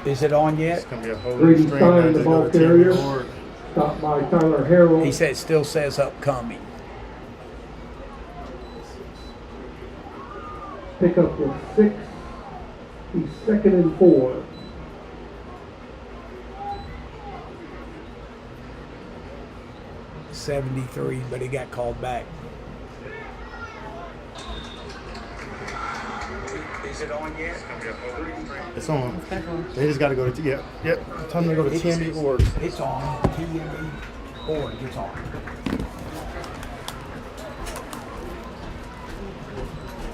Is it on yet? It's going to be a whole Grady string Stein, as the they ball go to carrier. Tammy Ward. Stopped by Tyler Harrell. He said it still says upcoming. Pickup with 6. He's 2nd and 4. .73, but he got called back. Is it on yet? It's on. They just got to go to, yep. Time to go to Tammy Ward. It's on. TME Org. It's on.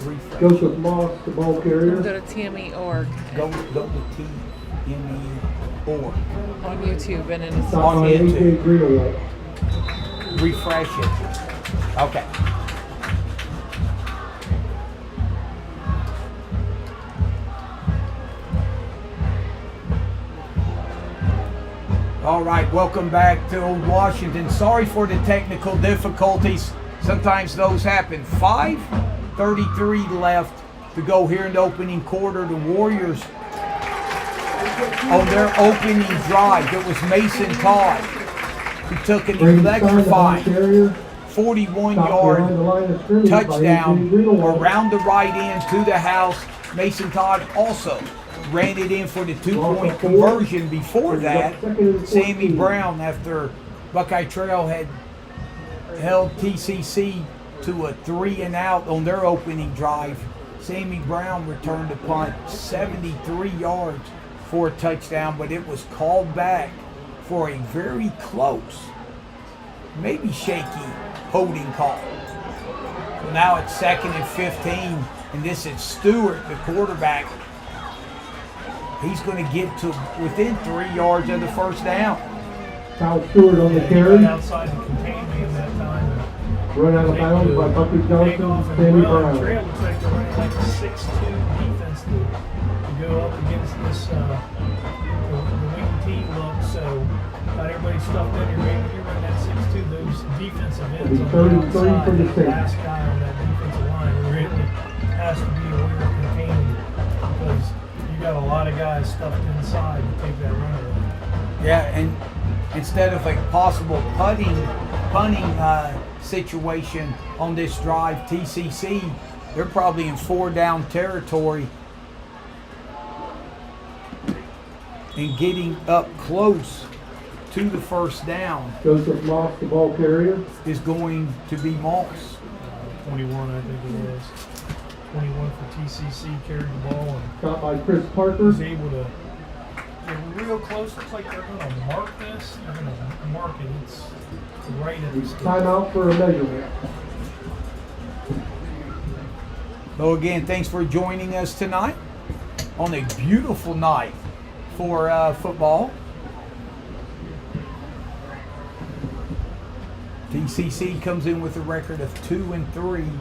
Refresh. Joseph Moss, the ball carrier. Go to Tammy Org Go to TME Org. on YouTube and in Stopped by YouTube. AJ Greenaway. Refresh it. Okay. All right, welcome back to Old Washington. Sorry for the technical difficulties. Sometimes those happen. 5:33 left to go here in the opening quarter. The Warriors on their opening drive. It was Mason Todd who took an Grady Stein, the ball electrifying carrier. 41-yard touchdown around the right end to the house. Mason Todd also ran it in for the 2-point conversion. Before that, Sammy Brown, after Buckeye Trail had held TCC to a 3-and-out on their opening drive, Sammy Brown returned the punt 73 yards for a touchdown, but it was called back for a very close, maybe shaky holding call. So now it's 2nd and 15, and this is Stewart, the quarterback. He's going to get to within 3 yards of the first down. Kyle Stewart on the He carry. went outside and contained me in that time. Run out of bounds by Buckeye Take Johnson, off and Sammy run. Brown. Trail looks like they're running like a 6-2 defense to go up against this the wing team look. So got everybody stuffed in here. Maybe if you're running that 6-2, those defensive ends on the 33 outside, for the that Saints. last guy on that defensive line really has to be aware of containing because you got a lot of guys stuffed inside to take that run away. Yeah, and instead of a possible punting situation on this drive, TCC, they're probably in 4-down territory and getting up close to the first down Joseph Moss, the ball carrier. is going to be Moss. 21, I think it was. 21 for TCC, carried the ball and Stopped by Chris Parker. was able to get real close. Looks like they're going to mark this. They're going to mark it. It's right at the stick. Timeout for a measurement. So again, thanks for joining us tonight on a beautiful night for football. TCC comes in with a record of 2-3.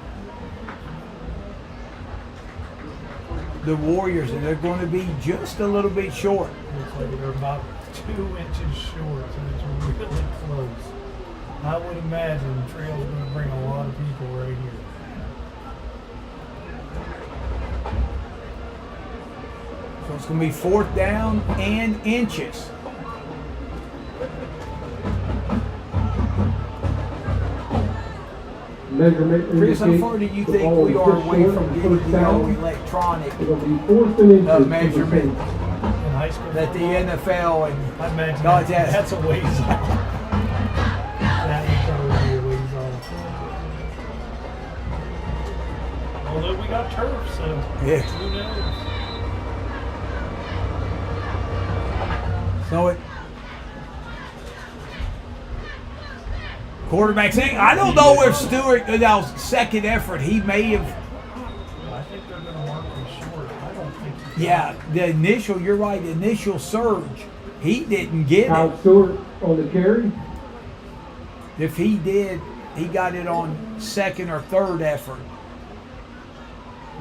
The Warriors, and they're going to be just a little bit short. Looks like they're about 2 inches short, so it's really close. I would imagine Trail's going to bring a lot of people right here. So it's going to be 4th down and inches. Measurement Chris, how indicates far do you the think ball we is are just away short from of the getting first the down. electronic It'll be 4th and inches. for the measurement Saints. In high school that the football, NFL and I imagine God, that's a ways off. That would probably be a ways off. Although we got turf, so Yeah. who knows? So it quarterback saying, I don't know if Stewart, that was second effort, he may have, I think they're going to mark him short. I don't think he yeah, the initial, you're right, the initial surge, he didn't get Kyle it. Stewart on the carry. If he did, he got it on second or third effort.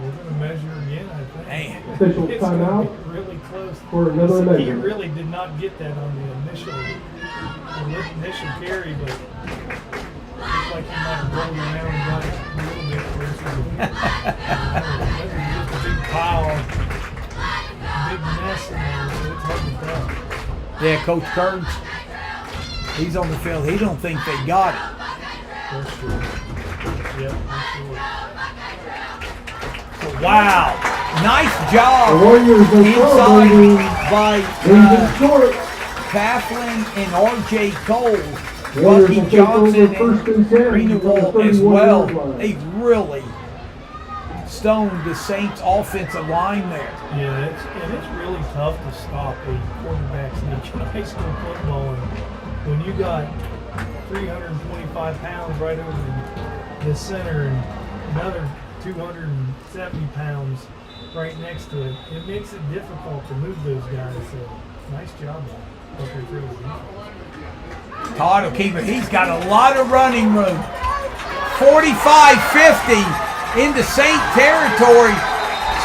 We're going to measure again, I think. Man. Official It's gonna timeout be really close. for another He measurement. really did not get that on the initial carry, but looks like he might have rolled around and got it a little bit closer. Just a big pile Yeah, Coach Kearns, he's on the field. He don't think they got it. That's true. Yep, absolutely. Wow. Nice job The Warriors are celebrating inside by Nathan Short. Coughlin and R.J. Cole. Warriors Bucky will take Johnson over first and 10 Greenwald from the as 31 well. yard line. They really stoned the Saints offensive line there. Yeah, it's really tough to stop a quarterback's nature in high school football. And when you got 325 pounds right over the center and another 270 pounds right next to it, it makes it difficult to move those guys. So nice job by Buckeye Trail defense. Todd will keep it. He's got a lot of running room. 45-50 into Saint territory.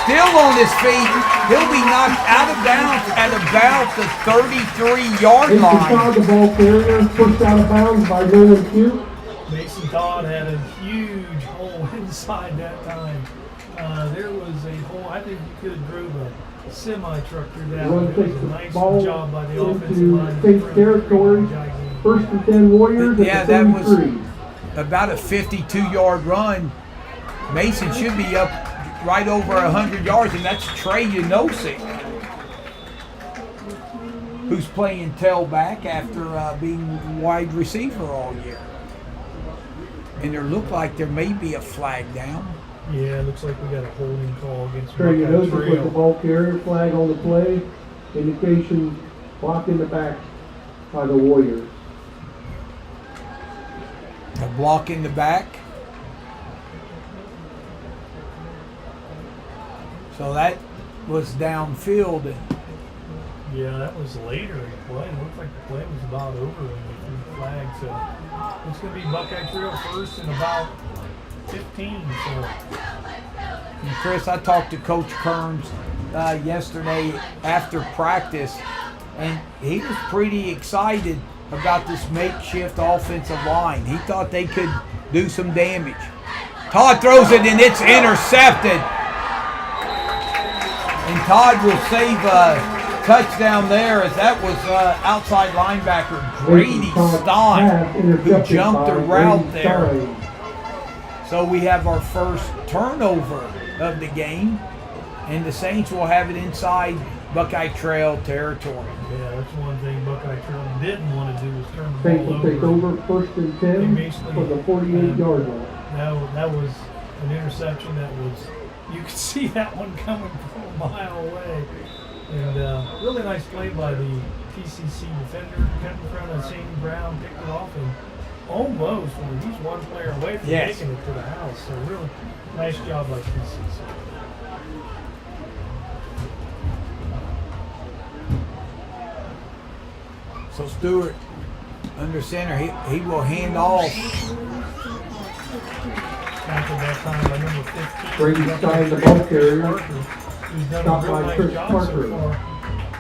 Still on his feet. He'll be knocked out of bounds at about the 33-yard Mason line. Todd, the ball carrier, pushed out of bounds by Nolan Pugh. Mason Todd had a huge hole inside that time. There was a hole. I think you could have drove a semi-truck through that one. Run It was takes a the nice ball job by the offensive into line. Saints territory. First and 10 Warriors Yeah, at that the was 33. about a 52-yard run. Mason should be up right over 100 yards, and that's Trey Unosik, who's playing tailback after being wide receiver all year. And there looked like there may be a flag down. Yeah, it looks like we got a holding call against Trey Buckeye Unosik with the Trail. ball carrier, flag on the play. Indication block in the back by the Warriors. A block in the back. So that was downfield. And Yeah, that was later in the play. It looked like the play was about over when we threw the flag. So it's going to be Buckeye Trail first and about 15. So And Chris, I talked to Coach Kearns yesterday after practice, and he was pretty excited about this makeshift offensive line. He thought they could do some damage. Todd throws it, and it's intercepted. And Todd will save a touchdown there, as that was outside linebacker Grady Stein, who jumped the route there. So we have our first turnover of the game, and the Saints will have it inside Buckeye Trail territory. yeah, that's one thing Buckeye Trail didn't want to do was turn the Saints ball will take over first and 10 for the 48-yard line. That was an interception that was, you could see that one coming from a mile away. And really nice play by the TCC defender, cut in front of St. Brown, picked it off, and almost, he's one player away from Yes. making it to the house. So really nice job by TCC. So Stewart under center, he will hand off. After that time by number 15. Brady Stein, the ball carrier. Who's done Stopped a real by nice Chris job Parker. so far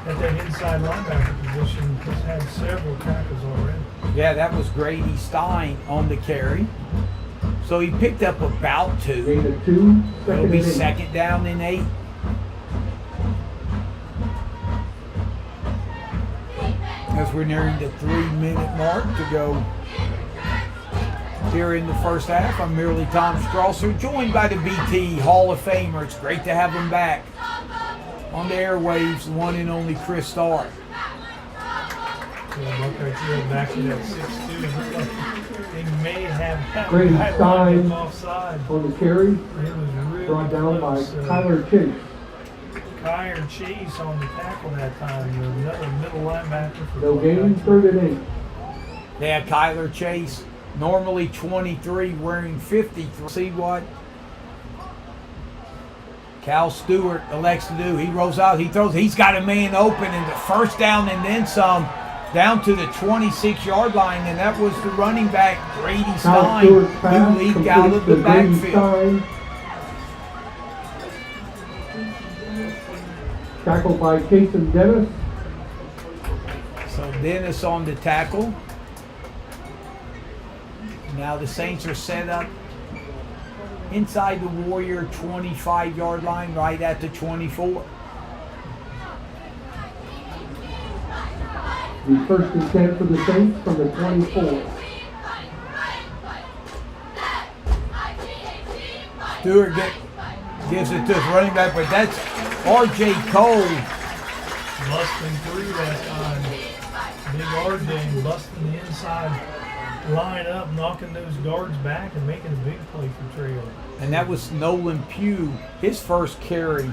at that inside linebacker position. Has had several tackles already. Yeah, that was Grady Stein on the carry. So he picked up about 2. Gain of 2, It'll second be and 8. second down and 8. As we're nearing the 3-minute mark to go here in the first half. I'm merely Tom Strasser, joined by the BT Hall of Famer. It's great to have him back on the airwaves, the one and only Chris Starr. Yeah, Buckeye Trail back to that 6'2". They may have had Grady that Stein line offside. on the carry, It was really brought down by close. Tyler Chase. Kyer Chase on the tackle that time. Another middle linebacker for No Buckeye gain, Trail. 3rd and 8. They had Kyler Chase, normally 23, wearing 53. See what Cal Stewart elects to do. He rolls out, he throws, he's got a man open, and the first down and then some, down to the 26-yard line, and that was the running back, Grady Kyle Stein, Stewart's who pass leaped out of the completes to Grady backfield. Stein. Tackled by Kason Dennis. So Dennis on the tackle. Now the Saints are set up inside the Warrior 25-yard line, right at the 24. The 1st and 10 for the Saints from the 24. Stewart gives it to his running back, but that's R.J. Cole. Busting through that time. Big RJ busting the inside line up, knocking those guards back and making a big play for Trail. And that was Nolan Pugh, his first carry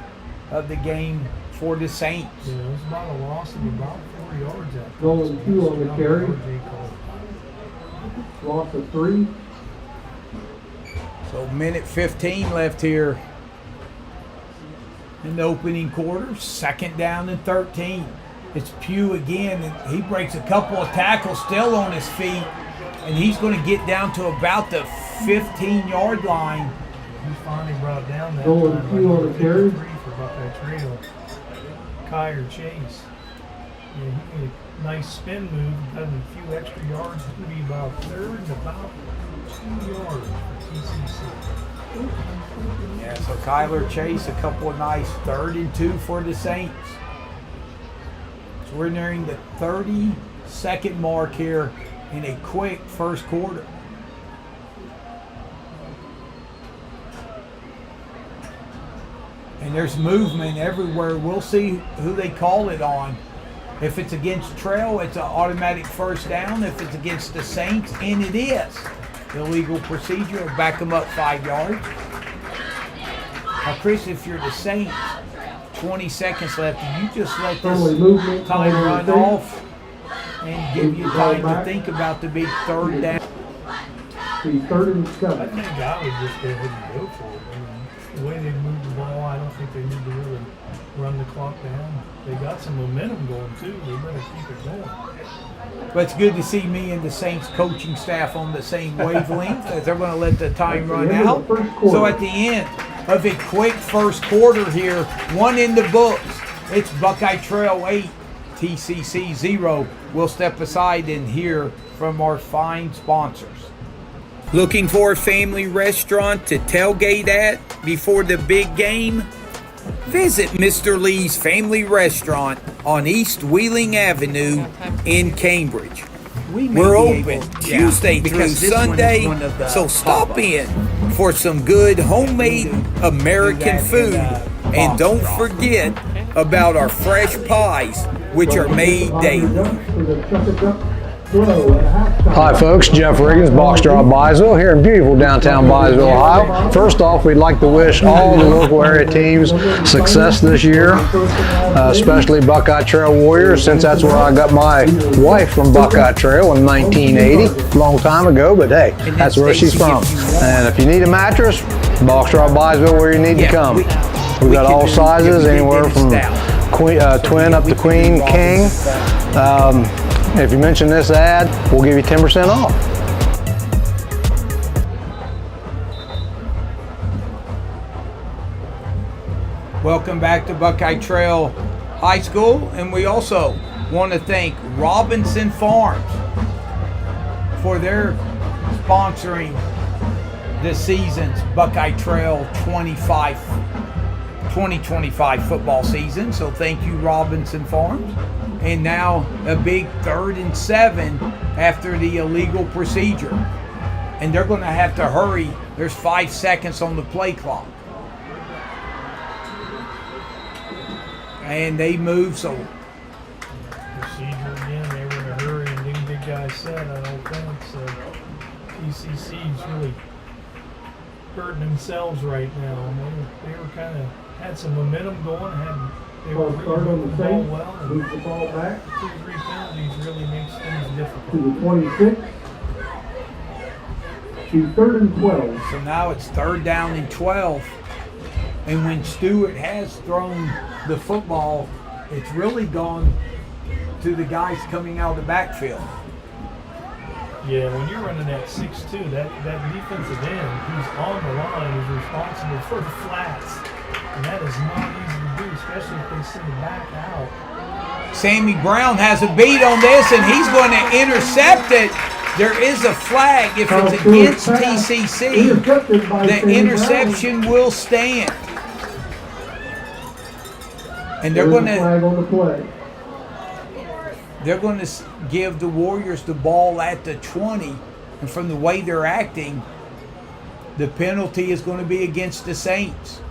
of the game for the Saints. Yeah, it was about a loss of about 4 yards out. Nolan Pugh on the carry. RJ Cole. Loss of 3. So minute 15 left here in the opening quarter. 2nd down and 13. It's Pugh again, and he breaks a couple of tackles still on his feet, and he's going to get down to about the 15-yard line. He finally brought down that Nolan time. Pugh on the carry. 3 for Buckeye Trail. Kyer Chase. Yeah, he made a nice spin move, got a few extra yards. It would be about 3rd and about 2 yards for TCC. Yeah, so Kyler Chase, a couple of nice 3rd and 2 for the Saints. So we're nearing the 30-second mark here in a quick first quarter. And there's movement everywhere. We'll see who they call it on. If it's against Trail, it's an automatic 1st down. If it's against the Saints, and it is, illegal procedure, back them up 5 yards. Now, Chris, if you're the Saints, 20 seconds left, and you just let this time run off and give you time to think about the big 3rd down. The 3rd and I 7. think I would just go ahead and go for it. I mean, the way they moved the ball, I don't think they need to really run the clock down. They got some momentum going too. They better keep it going. But it's good to see me and the Saints coaching staff on the same wavelength as they're going to let the time run out. So at the end of a quick first quarter here, 1 in the books. It's Buckeye Trail 8, TCC 0. We'll step aside and hear from our fine sponsors. Looking for a family restaurant to tailgate at before the big game? Visit Mr. Lee's Family Restaurant on East Wheeling Avenue in Cambridge. We're open Tuesday through Sunday, so stop in for some good homemade American food. And don't forget about our fresh pies, which are made daily. Hi folks, Jeff Riggins, Box Draw Byesville, here in beautiful downtown Byesville, Ohio. First off, we'd like to wish all the local area teams success this year, especially Buckeye Trail Warriors, since that's where I got my wife from Buckeye Trail in 1980, long time ago, but hey, that's where she's from. And if you need a mattress, Box Draw Byesville, where you need to come. We've got all sizes, anywhere from twin up to queen, king. If you mention this ad, we'll give you 10% off. Welcome back to Buckeye Trail High School, and we also want to thank Robinson Farms for their sponsoring this season's Buckeye Trail 2025 football season. So thank you, Robinson Farms. And now a big 3rd and 7 after the illegal procedure. And they're going to have to hurry. There's 5 seconds on the play clock. And they move, so Procedure again, they were in a hurry and didn't get guys set, I don't think. So PCC's really hurting themselves right now. They were kind of had some momentum going, they were moving the ball well, and Move the ball back 2 or 3 penalties really makes things to difficult. the 26. To 3rd and 12. So now it's 3rd down and 12. And when Stewart has thrown the football, it's really gone to the guys coming out of the backfield. Yeah, when you're running that 6'2", that defensive end who's on the line is responsible for the flats. And that is not easy to do, especially if they send it back out. Sammy Brown has a beat on this, and he's going to intercept it. There is a flag if it's against TCC. The interception will stand. And they're going to they're going to give the Warriors the ball at the 20, and from the way they're acting, the penalty is going to be against the Saints.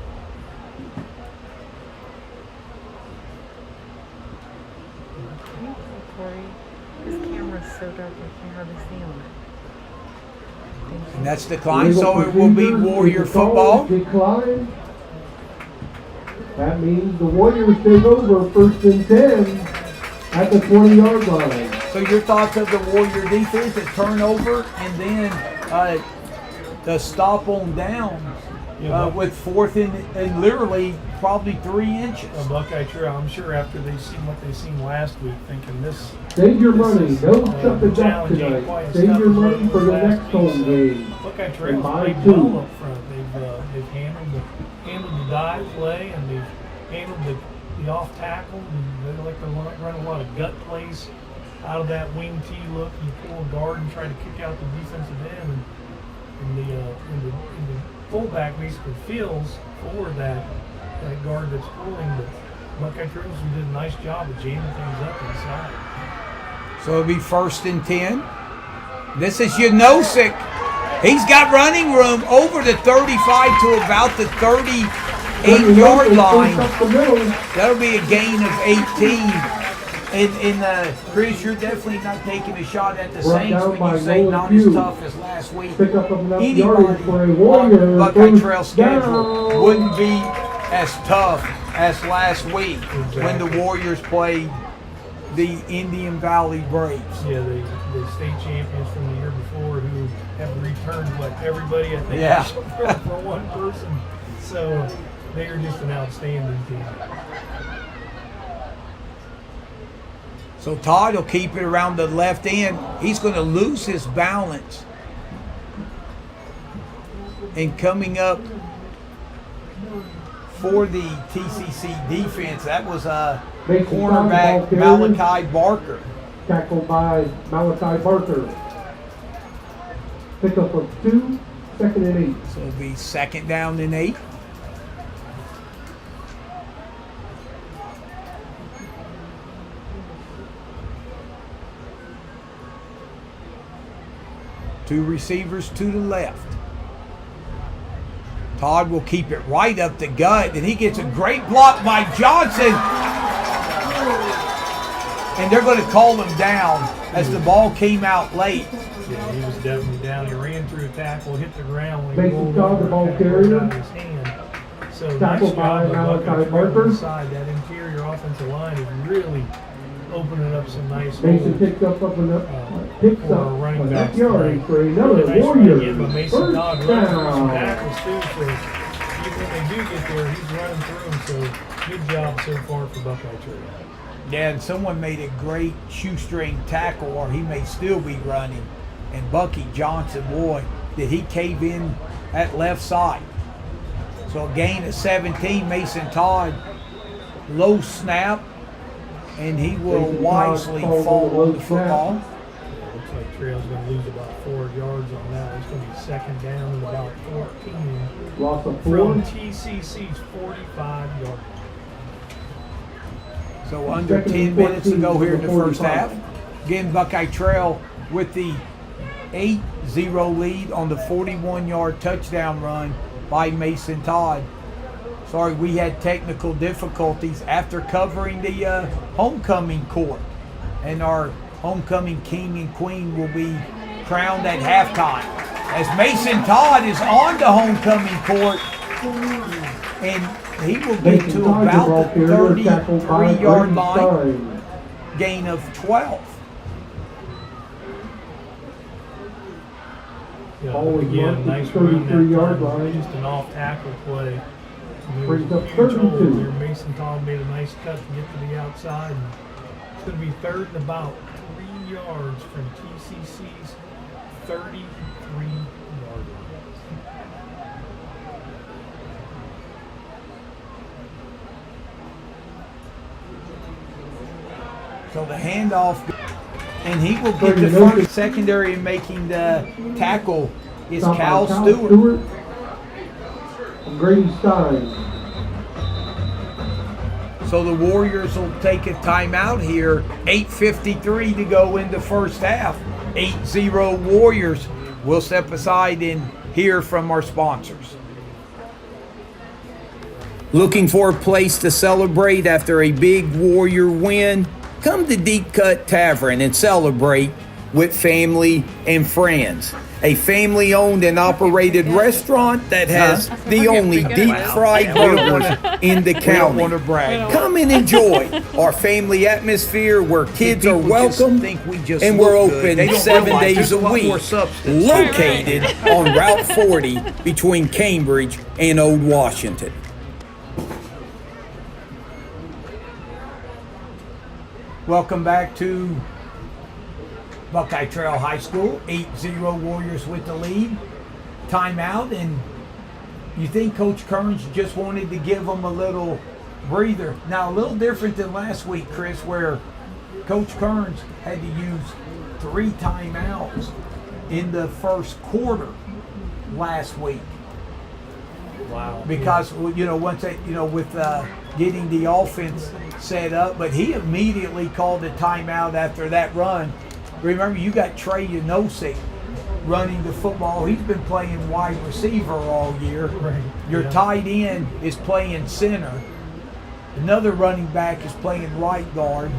Corey, this camera's so dark I can hardly see on it. And that's declined, so it will be Warrior football. Decline. That means the Warriors take over 1st and 10 at the 20-yard line. So your thoughts of the Warrior defense, a turnover, and then the stop on downs with 4th and literally probably 3 inches. Buckeye Trail, I'm sure after they've seen what they've seen last week, thinking this. Save your money. Don't shut the duck challenging, quite tonight. as Save tough your as money it for was the last next week, home so game. Buckeye And Trail's buy played two. well up front. They've handled the dive play, and they've handled the off tackle. And they like to run a lot of gut plays out of that wing T look. You pull a guard and try to kick out the defensive end, and the fullback basically feels for that guard that's pulling. But Buckeye Trails did a nice job of jamming things up inside. So it'll be 1st and 10. This is Janosik. He's got running room over the 35 to about the 38-yard line. That'll be a gain of 18. And Chris, you're definitely not taking a shot at the Saints when you say not as tough as last week. Anybody on the Buckeye Trail schedule wouldn't be as tough as last week when the Warriors played the Indian Valley Braves. Yeah, the state champions from the year before who have returned everybody, I think, Yeah. for one person. So they are just an outstanding team. So Todd will keep it around the left end. He's going to lose his balance. And coming up for the TCC defense, that was cornerback Malachi Barker. Tackled by Malachi Barker. Pickup of 2, 2nd and 8. So it'll be 2nd down and 8. Two receivers to the left. Todd will keep it right up the gut, and he gets a great block by Johnson. And they're going to call him down as the ball came out late. Yeah, he was definitely down. He ran through a tackle, hit the ground when he Mason rolled Todd, over, the ball kind of rolled carrier. out of his hand. So nice Tackled by job by Malachi Buckeye Barker. inside. That interior offensive line is really opening up some nice Mason holes. picks up Running enough backs yards for Really another nice run Warrior. again by Mason First Todd. Running through some down. tackles too, so even when they do get there, he's running through them. So good job so far for Buckeye Trail. Yeah, and someone made a great shoestring tackle, or he may still be running. And Bucky Johnson, boy, did he cave in at left side. So a gain of 17, Mason Todd, low snap, and he will Mason Todd wisely called fall a low on the football. Looks like Trail's going to lose about 4 yards on that. It's going to be 2nd down and about 14 Loss of 4. from TCC's 45-yard. So under 10 minutes to go here in the first half. Again, Buckeye Trail with the 8-0 lead on the 41-yard touchdown run by Mason Todd. Sorry, we had technical difficulties after covering the homecoming court. And our homecoming king and queen will be crowned at halftime. As Mason Todd is on the homecoming court, and he will get to about the 33-yard line, gain of 12. Yeah, Always again, marked nice at the run that 33-yard time. line. Just an off-tackle play. Brings up Huge hole 32. there. Mason Todd made a nice cut to get to the outside. And it's going to be 3rd and about 3 yards from TCC's 33-yard line. So the handoff, and he will get the first secondary in making the tackle is Stop by Cal Stewart. And Grady Stein. So the Warriors will take a timeout here. 8:53 to go in the first half. 8-0 Warriors. We'll step aside and hear from our sponsors. Looking for a place to celebrate after a big Warrior win? Come to Deep Cut Tavern and celebrate with family and friends. A family-owned and operated restaurant that has the only deep-fried burgers in the county. Want to brag. Come and enjoy our family atmosphere where kids are welcome and we're open 7 days a week. Located on Route 40 between Cambridge and Old Washington. Welcome back to Buckeye Trail High School. 8-0 Warriors with the lead. Timeout, and you think Coach Kearns just wanted to give them a little breather. Now, a little different than last week, Chris, where Coach Kearns had to use 3 timeouts in the first quarter last week. Wow. Because, once they, with getting the offense set up, but he immediately called a timeout after that run. Remember, you got Trey Yanosik running the football. He's been playing wide receiver all year. Right. Your tight end is playing center. Another running back is playing right guard.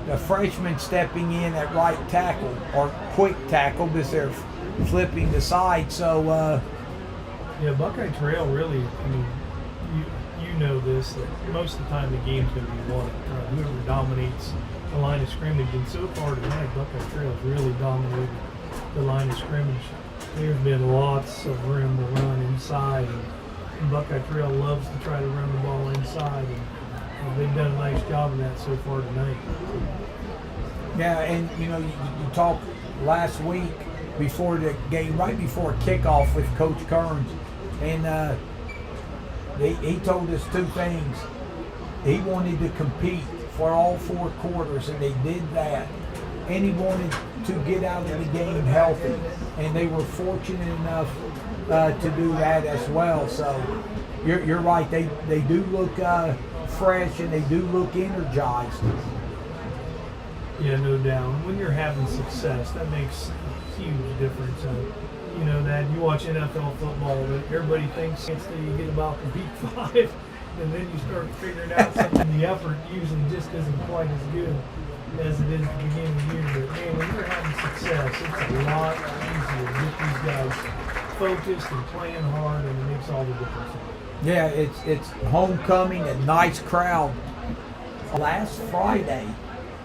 The freshman stepping in at right tackle, or quick tackle, because they're flipping the side. So, yeah, Buckeye Trail really, you know this, that most of the time the game's going to be won. Whoever dominates the line of scrimmage, and so far tonight, Buckeye Trail has really dominated the line of scrimmage. There's been lots of room to run inside, and Buckeye Trail loves to try to run the ball inside, and they've done a nice job of that so far tonight. yeah, and you talked last week before the game, right before kickoff with Coach Kearns, and he told us 2 things. He wanted to compete for all 4 quarters, and they did that. And he wanted to get out of the game healthy, and they were fortunate enough to do that as well. So you're right. They do look fresh, and they do look energized. Yeah, no doubt. When you're having success, that makes a huge difference. You know that you watch NFL football, that everybody thinks until you get about the week 5, and then you start figuring out something. The effort usually just isn't quite as good as it is at the beginning of the year. But man, when you're having success, it's a lot easier to get these guys focused and playing hard, and it makes all the difference. Yeah, it's homecoming, a nice crowd. Last Friday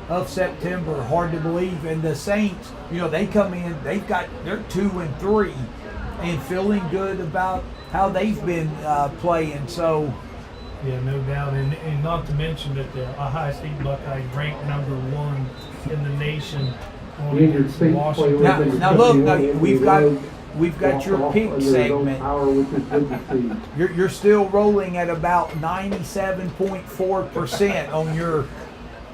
of September, hard to believe, and the Saints, they come in, they're 2-3 and feeling good about how they've been playing. So yeah, no doubt, and not to mention that the Ohio State Buckeyes ranked number 1 in the nation on against Washington. Now look, we've got your pick segment. You're still rolling at about 97.4% on your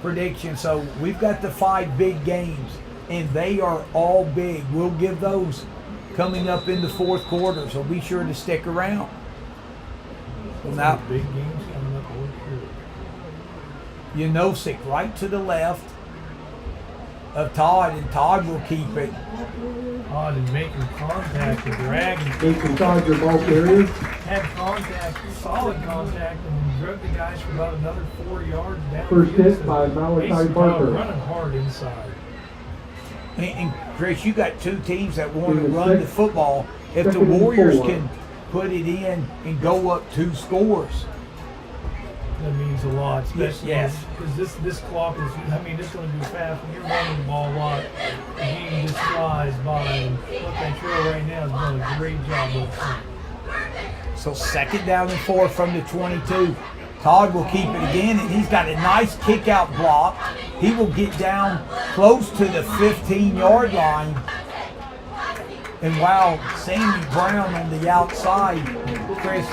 prediction. So we've got the 5 big games, and they are all big. We'll give those coming up in the 4th quarter, so be sure to stick around. Well, now, big games coming up. Yanosik right to the left of Todd, and Todd will keep it. Todd is making contact and dragging. Making Todd your ball carrier. Had contact, solid contact, and drug the guys for about another 4 yards down. First hit by Malachi Mason Barker. Todd running hard inside. And Chris, you got 2 teams that want to run the football. If the Warriors can put it in and go up 2 scores, that means a lot, especially Yes. because this clock is, it's going to be fast. When you're running the ball a lot, the game just flies by. And Buckeye Trail right now is doing a great job of it. so 2nd down and 4 from the 22. Todd will keep it again, and he's got a nice kick out block. He will get down close to the 15-yard line. And while Sammy Brown on the outside, Chris,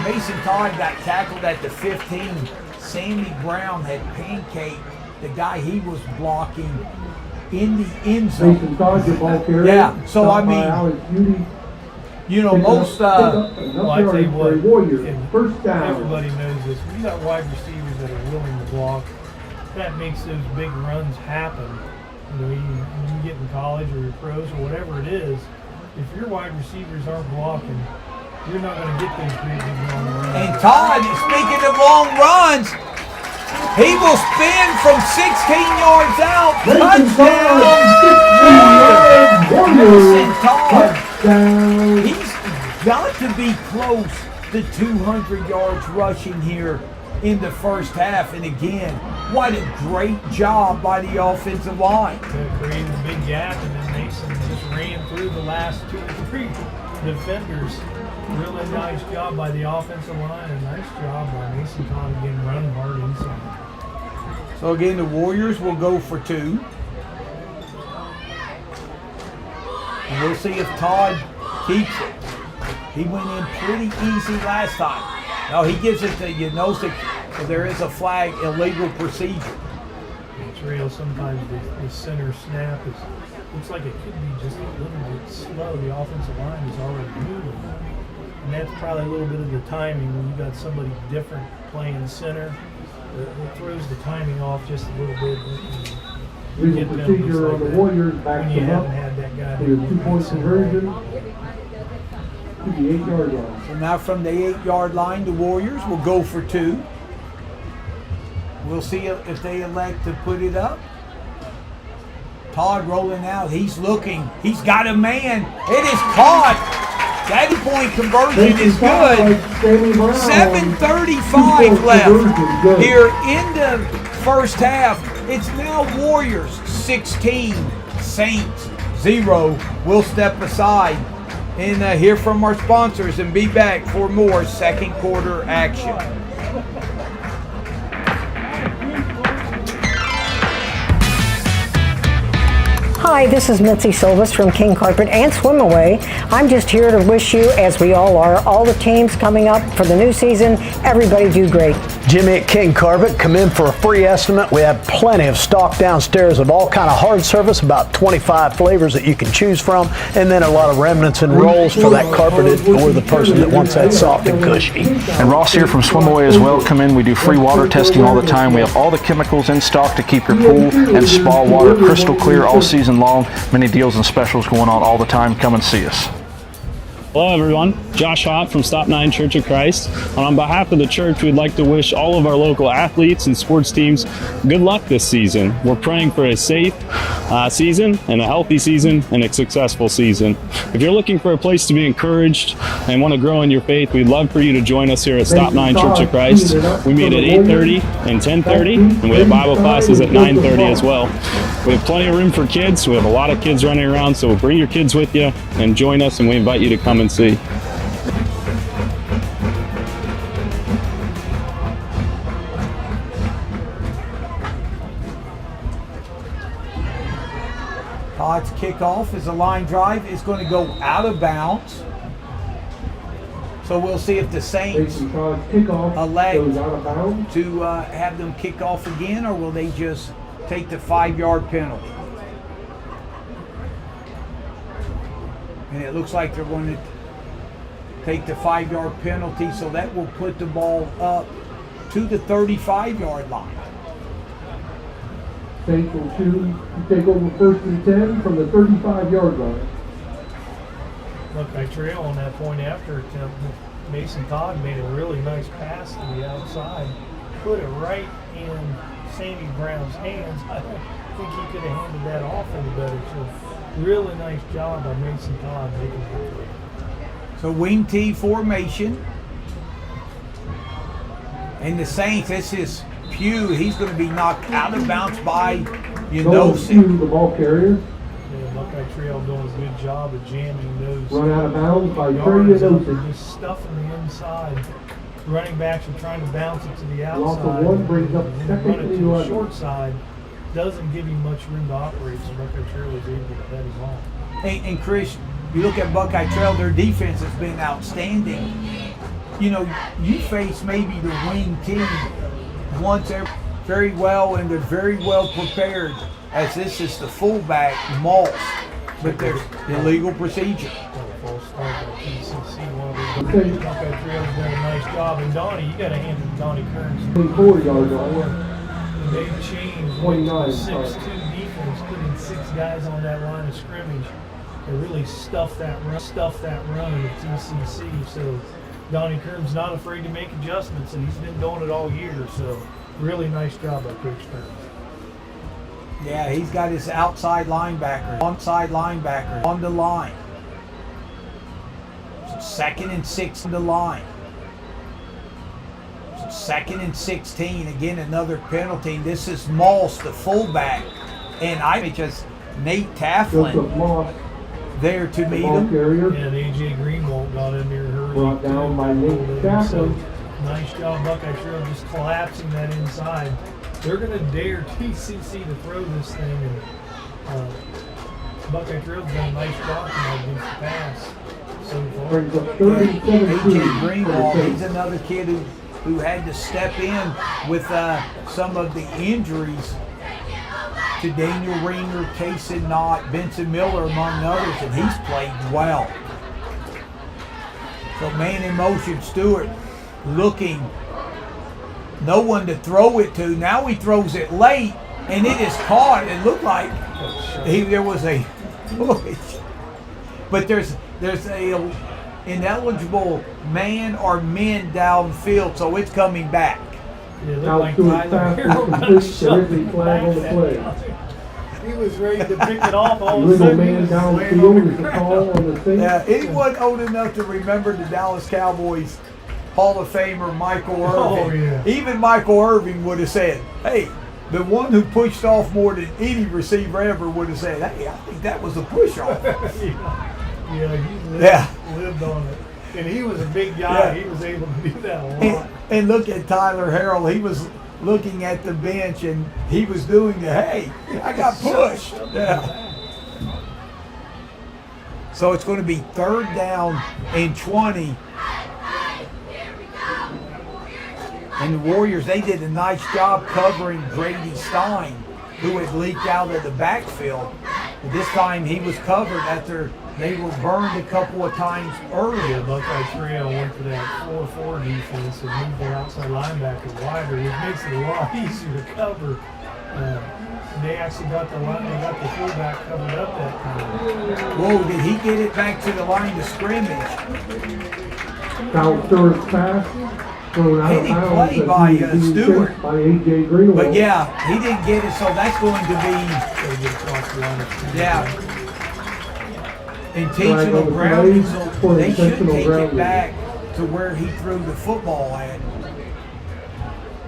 Mason Todd got tackled at the 15. Sammy Brown had pancaked the guy he was blocking in the end zone. Mason Todd your ball carrier. Yeah, so Stopped I by mean, Alex Beauty. You know, most Well, I tell you what, Warriors, and first down. everybody knows this. When you got wide receivers that are willing to block, that makes those big runs happen. You know, you get in college or your pros or whatever it is. If your wide receivers aren't blocking, you're not going to get those big long runs. And Todd, speaking of long runs, he will spin from 16 yards out. Touchdown! Mason Todd. He's got to be close to 200 yards rushing here in the first half. And again, what a great job by the offensive line. Created a big gap, and then Mason just ran through the last 2 or 3 defenders. Really nice job by the offensive line, and nice job by Mason Todd again running hard inside. So again, the Warriors will go for 2. And we'll see if Todd keeps it. He went in pretty easy last time. No, he gives it to Yanosik. So there is a flag, illegal procedure. It's real. Sometimes the center snap looks like it could be just a little bit slow. The offensive line is already moving. And that's probably a little bit of the timing when you got somebody different playing center. It throws the timing off just a little bit. Legal procedure on the Warriors, back when you them up haven't had that guy. for the 2-point conversion to the 8-yard line. So now from the 8-yard line, the Warriors will go for 2. We'll see if they elect to put it up. Todd rolling out. He's looking. He's got a man. It is caught. 30-point conversion is good. 7:35 left here in the first half. It's now Warriors 16, Saints 0. We'll step aside and hear from our sponsors and be back for more second quarter action. Hi, this is Mitzi Silvas from King Carpet and Swim Away. I'm just here to wish you, as we all are, all the teams coming up for the new season, everybody do great. Jimmy at King Carpet, come in for a free estimate. We have plenty of stock downstairs of all kind of hard surface, about 25 flavors that you can choose from, and then a lot of remnants and rolls for that carpeted or the person that wants that soft and cushy. And Ross here from Swim Away as well. Come in, we do free water testing all the time. We have all the chemicals in stock to keep your pool and spa water crystal clear all season long. Many deals and specials going on all the time. Come and see us. Hello everyone, Josh Hott from Stop 9 Church of Christ. And on behalf of the church, we'd like to wish all of our local athletes and sports teams good luck this season. We're praying for a safe season and a healthy season and a successful season. If you're looking for a place to be encouraged and want to grow in your faith, we'd love for you to join us here at Stop 9 Church of Christ. We meet at 8:30 and 10:30, and we have Bible classes at 9:30 as well. We have plenty of room for kids. We have a lot of kids running around, so bring your kids with you and join us, and we invite you to come and see. Todd's kickoff is a line drive. It's going to go out of bounds. So we'll see if the Saints elect to have them kick off again, or will they just take the 5-yard penalty. And it looks like they're going to take the 5-yard penalty, so that will put the ball up to the 35-yard line. Saints will choose to take over 1st and 10 from the 35-yard line. Buckeye Trail on that point after attempt. Mason Todd made a really nice pass to the outside, put it right in Sammy Brown's hands. I don't think he could have handed that off any better. So really nice job by Mason Todd making that play. So wing T formation. And the Saints, this is Pugh. He's going to be knocked out of bounds by Yanosik. The ball carrier. Yeah, Buckeye Trail doing a good job of jamming those. Run out of bounds by yards up Yanosik. and just stuffing the inside. Running backs are trying to bounce it to the Loss outside. of 1 brings up and second run it and to the 11. short side. Doesn't give him much room to operate, so Buckeye Trail is able to head him off. And Chris, you look at Buckeye Trail, their defense has been outstanding. You know, you face maybe the wing team once very well, and they're very well prepared, as this is the fullback, Maltz, but there's illegal procedure. False called by TCC. One of the Buckeye Trail's done a nice job. And Donnie, you got to hand it to Donnie Kearns. 24-yard line. They've changed 29, 6-2 defense, putting 6 guys on that line of scrimmage to really stuff that run with TCC. So Donnie Kearns not afraid to make adjustments, and he's been doing it all year. So really nice job by Coach Kearns. Yeah, he's got his outside linebacker, onside linebacker on the line. So 2nd and 6 on the line. So 2nd and 16. Again, another penalty. This is Moss, the fullback. And I just Nate Tafflin there to meet him. Yeah, and AJ Greenwald got in there early. Brought down by Nate Tafflin. Nice job, Buckeye Trail, just collapsing that inside. They're going to dare TCC to throw this thing, and Buckeye Trail's done a nice job tonight against the pass so far. AJ Greenwald, he's another kid who had to step in with some of the injuries to Daniel Ringer, Casey Knott, Benson Miller, among others, and he's played well. So man in motion, Stewart looking. No one to throw it to. Now he throws it late, and it is caught. It looked like there was a push. But there's a ineligible man or men downfield, so it's coming back. Yeah, it looked like Tyler Harrell flag on the play. He was ready to pick it off all of a sudden. Man downfield is the call on the thing. Yeah, anyone old enough to remember the Dallas Cowboys Hall of Famer Michael Irvin? Oh, yeah. Even Michael Irvin would have said, hey, the one who pushed off more than any receiver ever would have said, hey, I think that was a push off. He lived on it. And he was a big guy. Yeah. He was able to do that a lot. And look at Tyler Harrell. He was looking at the bench and he was doing the, hey, I got pushed. Yeah. So it's going to be 3rd down and 20. And the Warriors, they did a nice job covering Grady Stein, who had leaked out of the backfield. But this time he was covered after they were burned a couple of times earlier. Buckeye Trail went for that 4-4 defense and moved their outside linebacker wider, which makes it a lot easier to cover. They actually got the fullback covered up that time. Whoa, did he get it back to the line of scrimmage? Foul Stewart's pass. Heady play by Stewart. By AJ Greenwald. But yeah, he didn't get it, so that's going to be, intentional grounding. So they should take it back to where he threw the football at.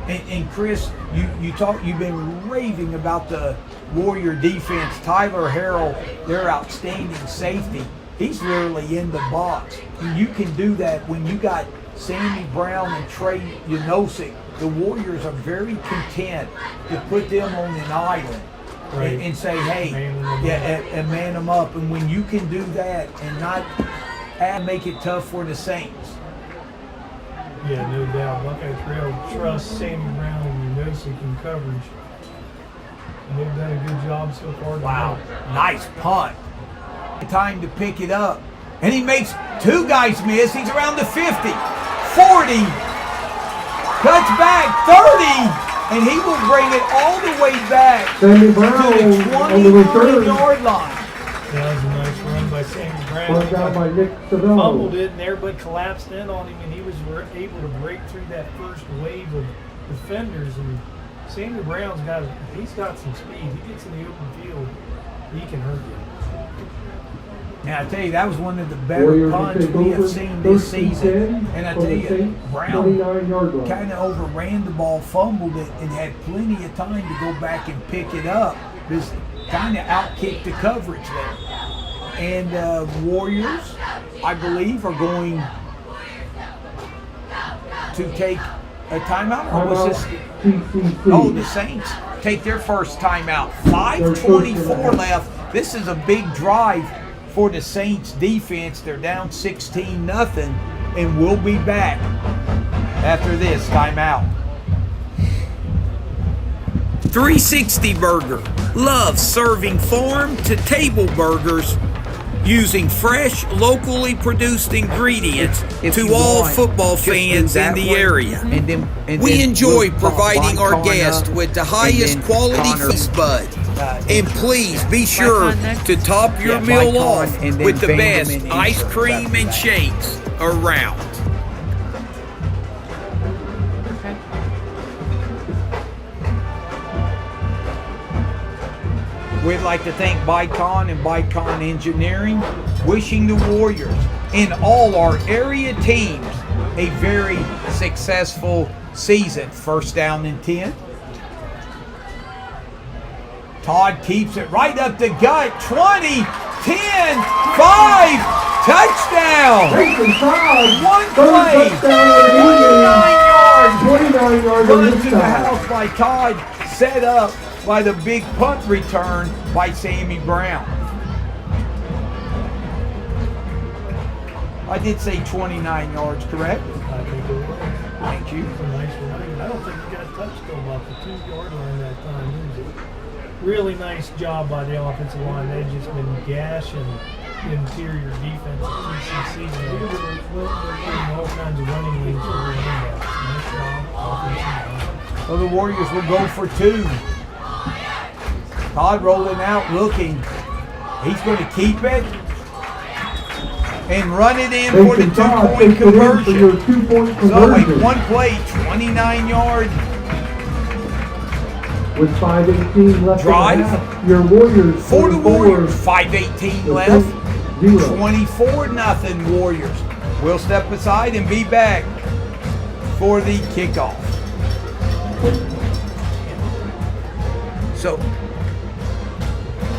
And Chris, you've been raving about the Warrior defense. Tyler Harrell, their outstanding safety. He's literally in the box. And you can do that when you got Sammy Brown and Trey Yanosic. The Warriors are very content to put them on an island and say, hey, and man them up. And when you can do that and not make it tough for the Saints. Yeah, no doubt. Buckeye Trail trusts Sammy Brown and Yanosic in coverage. And they've done a good job so far. Wow, nice punt. Time to pick it up. And he makes 2 guys miss. He's around the 50, 40, cuts back, 30, and he will bring it all the way back Sammy Brown to the on the return. 29-yard line. That was a nice run by Sammy Brown. Brought down by Nick Savello. Fumbled it, and everybody collapsed in on him, and he was able to break through that first wave of defenders. And Sammy Brown's he's got some speed. He gets in the open field, he can hurt you. Now I tell you, that was one of the better punts we have seen this season. And I tell you, Brown kind of overran the ball, fumbled it, and had plenty of time to go back and pick it up. Just kind of outkicked the coverage there. And Warriors, I believe, are going to take a timeout. Or was this? Oh, the Saints take their first timeout. 5:24 left. This is a big drive for the Saints defense. They're down 16-0, and we'll be back after this timeout. 360 Burger. Love serving farm to table burgers using fresh, locally produced ingredients If to you all want, football just do fans in that the one, area. and We then enjoy we'll providing buy our Connor, guests with the and highest then quality Connor, feast bud. And please be Buy sure Con next. to top your Yeah, meal buy Con off and then with the Vanderman best Insurance ice cream after and that. shakes around. Okay. We'd like to thank Bicon and Bicon Engineering, wishing the Warriors and all our area teams a very successful season. First down and 10. Todd keeps it right up the gut. 20, 10, 5, touchdown. Mason Todd, One third play, touchdown of the 29 yards. 29 yards on Run this to the side. house by Todd, set up by the big punt return by Sammy Brown. I did say 29 yards, correct? I think it was. Thank you. It's a nice run. I don't think he got touched till about the 2-yard line that time. It was a really nice job by the offensive line. They've just been gashing the interior defense at TCC. Creating all kinds of running lanes for their running backs. Nice job, offensive line. So the Warriors will go for 2. Todd rolling out, looking. He's going to keep it and run it in for the Mason Todd 2-point takes it in for your conversion. 2-point So like conversion. one play, 29 yard With 5:18 left Drive. in the half, your Warriors for the moving forward Warriors. 5:18 to left. 0. 24-0 Warriors. We'll step aside and be back for the kickoff. So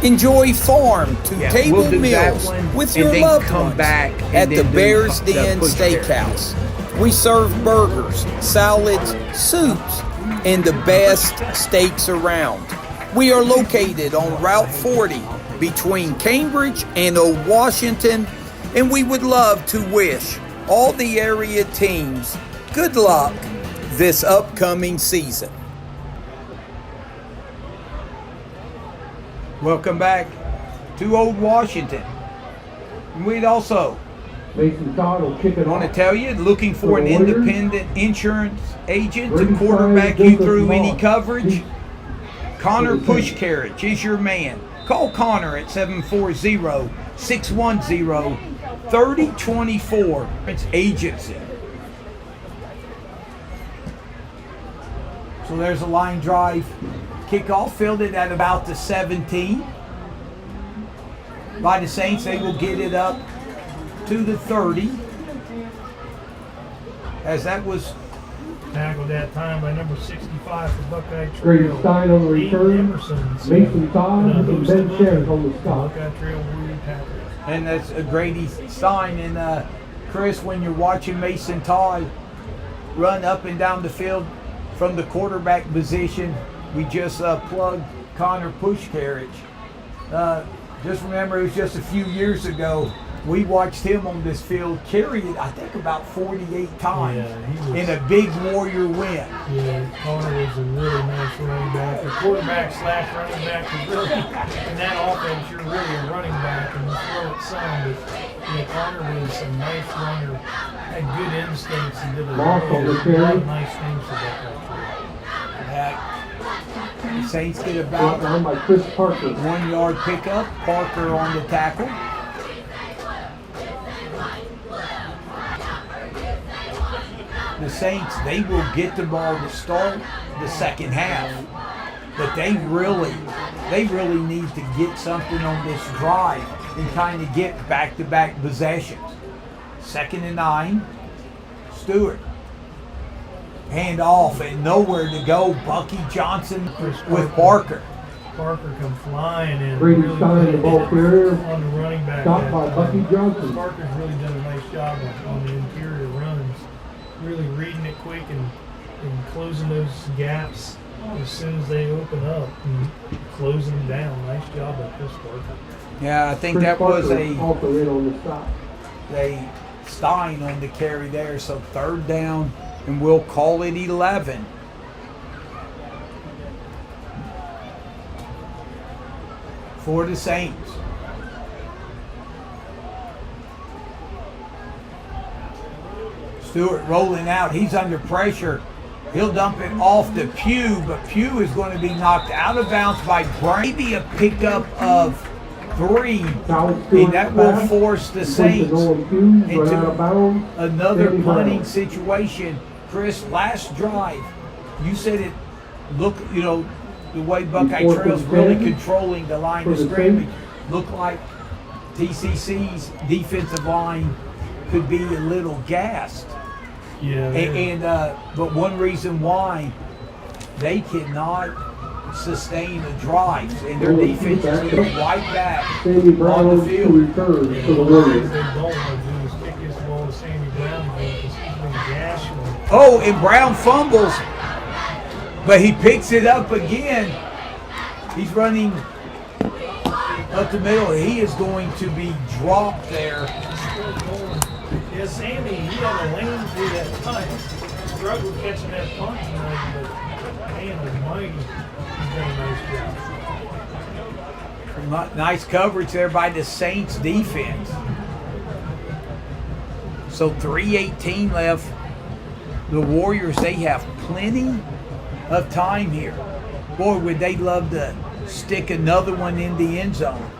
Enjoy farm to Yeah, table we'll do that meals one, with and your then loved come ones back and at then the do Bears the Den push carry. Steakhouse. We serve burgers, salads, soups, and the best steaks around. We are located on Route 40 between Cambridge and Old Washington, and we would love to wish all the area teams good luck this upcoming season. welcome back to Old Washington. And we'd also Mason Todd will kick it want to off. tell you, looking for an For the Warriors, independent insurance agent to Brady quarterback Stein, you Joseph through any Moss. coverage, Connor For the Push Saints. Carriage is your man. Call Connor at 740-610-3024. It's agency. So there's a line drive kickoff, fielded at about the 17. By the Saints, they will get it up to the 30. As that was Tackled that time by number 65 for Buckeye Brady Trail. Stein on the Aiden return. Emerson. Mason Todd and Host Ben of Sherrick on the stop. Buckeye Trail Warrior Packers. and that's a Grady Stein. And Chris, when you're watching Mason Todd run up and down the field from the quarterback position, we just plugged Connor Push Carriage. Just remember, it was just a few years ago. We watched him on this field carry it, I think, about 48 times Yeah, he was- in a big Warrior win. Yeah, Connor was a really nice running back. The quarterback / running back was really, in that offense, you're really a running back and you throw it some. But yeah, Connor was a nice runner, had good instincts and did a Moss on the lot carry. of nice things for Buckeye Trail. The Saints get Brought about down by Chris Parker. 1 yard pickup. Parker on the tackle. The Saints, they will get the ball to start the second half, but they really need to get something on this drive and kind of get back-to-back possessions. 2nd and 9. Stewart. Hand off and nowhere to go. Bucky Johnson with Parker. Parker come flying in. Brady really Stein, the good ball carrier. on the running back. Stopped that by time. Bucky Johnson. Parker's really done a nice job on the interior runs, really reading it quick and closing those gaps as soon as they open up and closing them down. Nice job by Chris Parker. Yeah, I think Chris that was Parker also in on the stop. a Stein on the carry there. So 3rd down, and we'll call it 11. For the Saints. Stewart rolling out. He's under pressure. He'll dump it off to Pugh, but Pugh is going to be knocked out of bounds by Brown. Maybe a pickup of 3, and that will force the Saints into another punting situation. Chris, last drive, you said it looked, the way Buckeye Trail's really controlling the line of scrimmage, looked like TCC's defensive line could be a little gassed. Yeah. But one reason why they cannot sustain the drives, and their defense is going right back on the field. Oh, and Brown fumbles, but he picks it up again. He's running up the middle. He is going to be dropped there. Yeah, Sammy, he had a lane through that punt. Struggled catching that punt tonight, but man almighty, he's done a nice job. Nice coverage there by the Saints defense. So 3:18 left. The Warriors, they have plenty of time here. Boy, would they love to stick another one in the end zone.